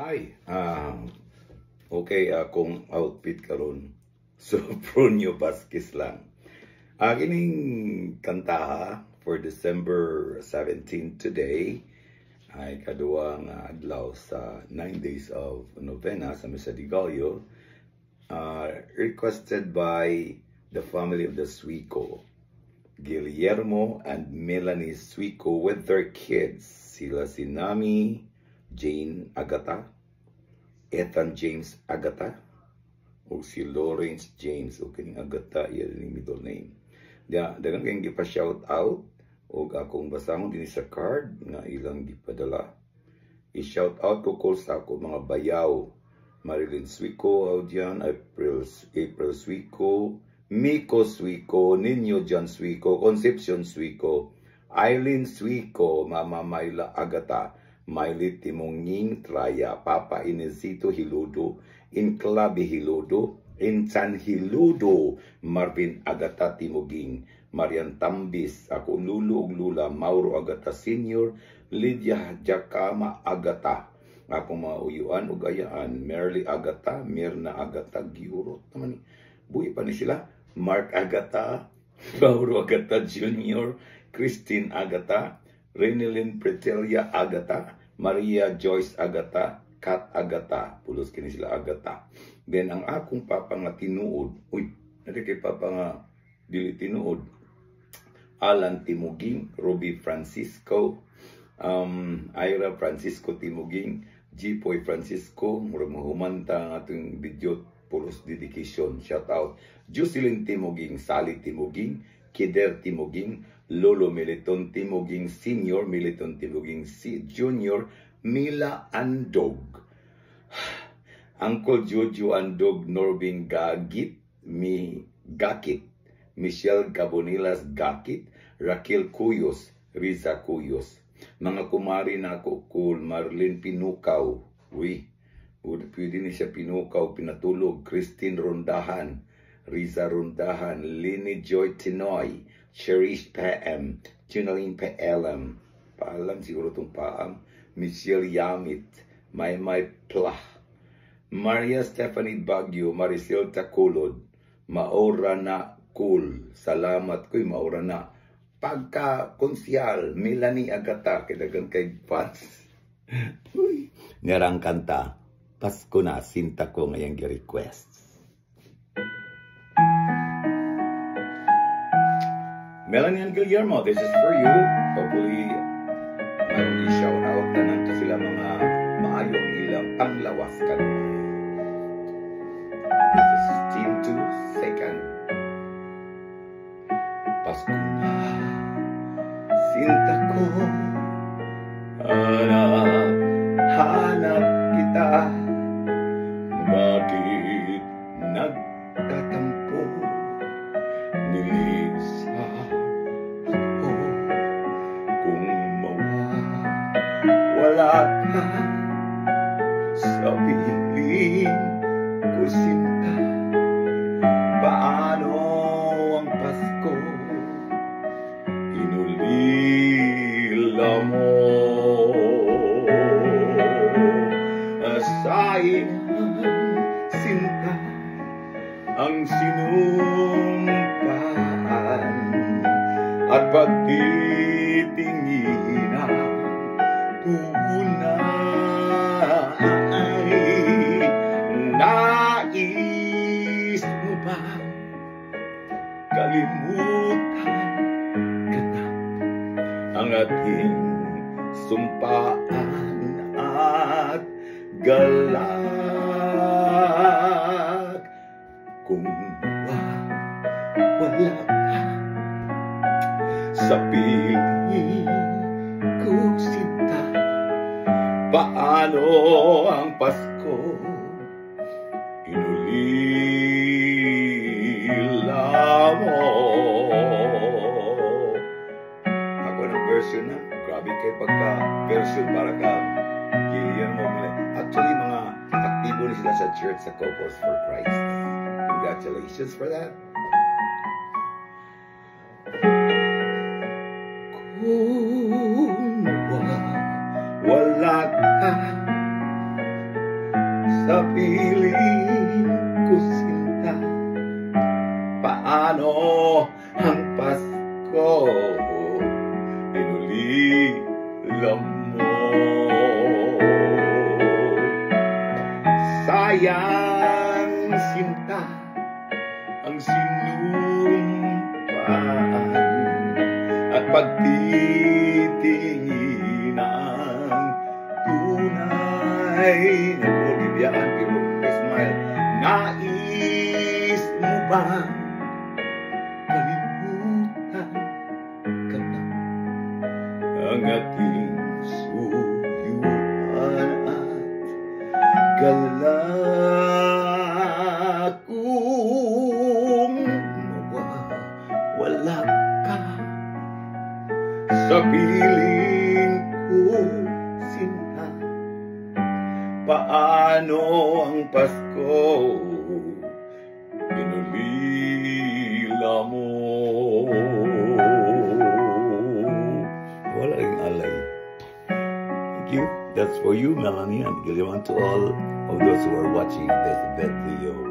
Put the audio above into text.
Hi, okay akong outfit karon. So, Brunio Vasquez lang. Kining kantaha for December 17 today ay kaduwa nga adlaw sa 9 days of novena sa Misa de Gallo, requested by the family of the Suico, Guillermo and Melanie Suico with their kids. Sila si Nami Jane Agata, Ethan James Agata, o si Lawrence James, o kining Agata, yan yung middle name. Dagang kayong gipa-shout out, o akong basahon din sa card, nga ilang gipadala. I-shout out ko sa ako mga bayaw. Marilyn Suico, Audian, April Suico, Miko Suico, Nino John Suico, Concepcion Suico, Eileen Suico, Mama Myla Agata, Miley Timonging Traya, Papa Inesito Hiludo, Inclabi Hiludo, Insan Hiludo, Marvin Agata Timoging, Marian Tambis, ako Lulu ug Lula, Mauro Agata Senior, Lydia Jacama Agata, ako mga uyuan ug ayaan, Merly Agata, Mirna Agata, Giurot naman, buhi pa ni sila, Mark Agata, Mauro Agata Jr., Christine Agata, Renilyn Pretelia Agata, Maria Joyce Agata, Kat Agata, pulos kini sila Agata. Then ang akong papa nga tinuod, kay papa nga dili tinuod, Alan Timuging, Ruby Francisco, Ira Francisco Timuging, Jipoy Francisco, murag mahumanta ang ating video pulos dedication, shout out. Jocelyn Timuging, Sally Timuging, Kider Timuging, Lolo Militon Timuging Senior, Militon Timuging Junior, Mila Andog, Uncle Jojo Andog, Norbing Gagit, Gakit, Michelle Gabonilas Gakit, Raquel Cuyos, Riza Cuyos. Mga kumari na ako, cool, Marlene Pinukaw, pwede ni siya Pinukaw, pinatulog, Christine Rondahan, Riza Rondahan, Lini Joy Tinoy, Cherish PM, Junaline PLM, paalam siguro itong paam, Michelle Yamit, Maymay Plah, Maria Stephanie Baguio, Maricel Takulod, Maura na Cool, salamat ko'y Maura na, pagka-konsyal, Melanie Agata, kidagang kay fans. Ngarang kanta, Pasko na, sinta ko ngayang request. Melanie and Guillermo, this is for you. Hopefully, mayroong i-shout out na nanto sila mga maayong ilang panglawas kanina. This is Team 2, second. Pasko na, sinta ko, hanap kita, bakit nagtatampo, nilisa ako, kung mawala ka sa piling ko sinta, paano ang Pasko inulila mo, sayang sinta ang sinumpaan at pagtitinginan tunay. Nais mo ba kalimutan ka na ang ating sumpaan at galak? Kung wala ka sa piling ko sinta, paano ang Pasko inulila mo? Ako ng version na, grabe kayo pagka-version para ka Guillermo. Actually, mga aktibo na sila sa church sa Couples for Christ. Congratulations for that. Kung wala ka titingin ang tunay na pagibiyaan pero smile. Nais mo ba kalimutan ka na ang ating suyuan at galak kung wala ka sa piling ko, sinta. Paano ang Pasko inulila mo? Wala ring alay. Thank you. That's for you, Melanie, and Gillian, to all of those who are watching this video.